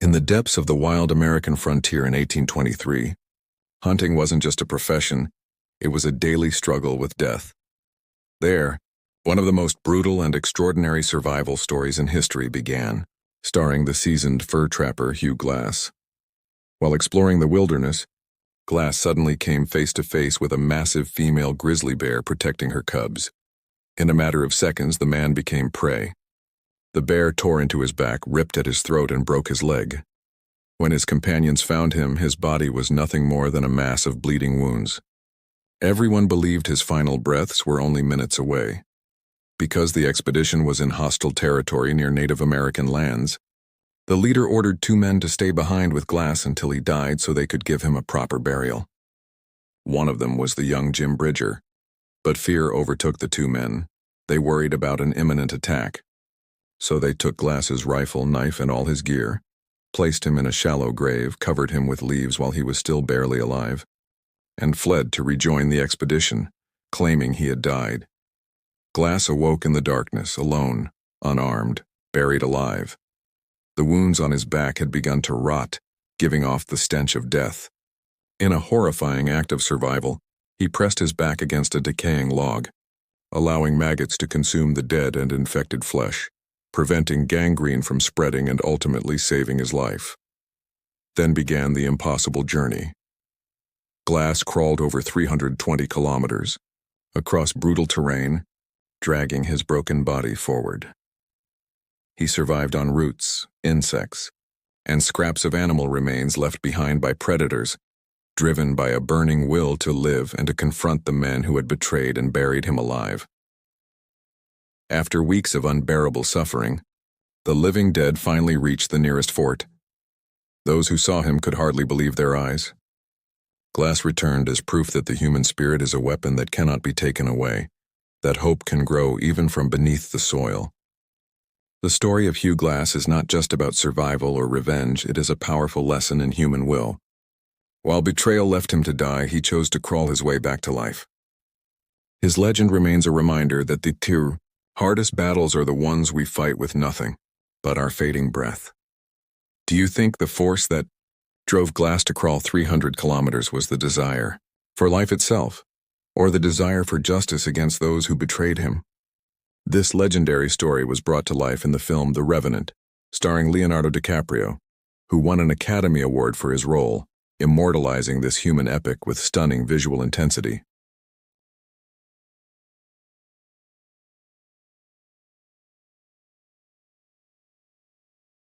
In the depths of the wild American frontier in 1823, hunting wasn't just a profession, it was a daily struggle with death. There, one of the most brutal and extraordinary survival stories in history began, starring the seasoned fur trapper Hugh Glass. While exploring the wilderness, Glass suddenly came face to face with a massive female grizzly bear protecting her cubs. In a matter of seconds, the man became prey. The bear tore into his back, ripped at his throat, and broke his leg. When his companions found him, his body was nothing more than a mass of bleeding wounds. Everyone believed his final breaths were only minutes away. Because the expedition was in hostile territory near Native American lands, the leader ordered 2 men to stay behind with Glass until he died so they could give him a proper burial. One of them was the young Jim Bridger, but fear overtook the 2 men. They worried about an imminent attack. So they took Glass's rifle, knife, and all his gear, placed him in a shallow grave, covered him with leaves while he was still barely alive, and fled to rejoin the expedition, claiming he had died. Glass awoke in the darkness, alone, unarmed, buried alive. The wounds on his back had begun to rot, giving off the stench of death. In a horrifying act of survival, he pressed his back against a decaying log, allowing maggots to consume the dead and infected flesh, preventing gangrene from spreading and ultimately saving his life. Then began the impossible journey. Glass crawled over 320 kilometers, across brutal terrain, dragging his broken body forward. He survived on roots, insects, and scraps of animal remains left behind by predators, driven by a burning will to live and to confront the men who had betrayed and buried him alive. After weeks of unbearable suffering, the living dead finally reached the nearest fort. Those who saw him could hardly believe their eyes. Glass returned as proof that the human spirit is a weapon that cannot be taken away, that hope can grow even from beneath the soil. The story of Hugh Glass is not just about survival or revenge, it is a powerful lesson in human will. While betrayal left him to die, he chose to crawl his way back to life. His legend remains a reminder that the hardest battles are the ones we fight with nothing but our fading breath. Do you think the force that drove Glass to crawl 300 kilometers was the desire for life itself, or the desire for justice against those who betrayed him? This legendary story was brought to life in the film The Revenant, starring Leonardo DiCaprio, who won an Academy Award for his role, immortalizing this human epic with stunning visual intensity.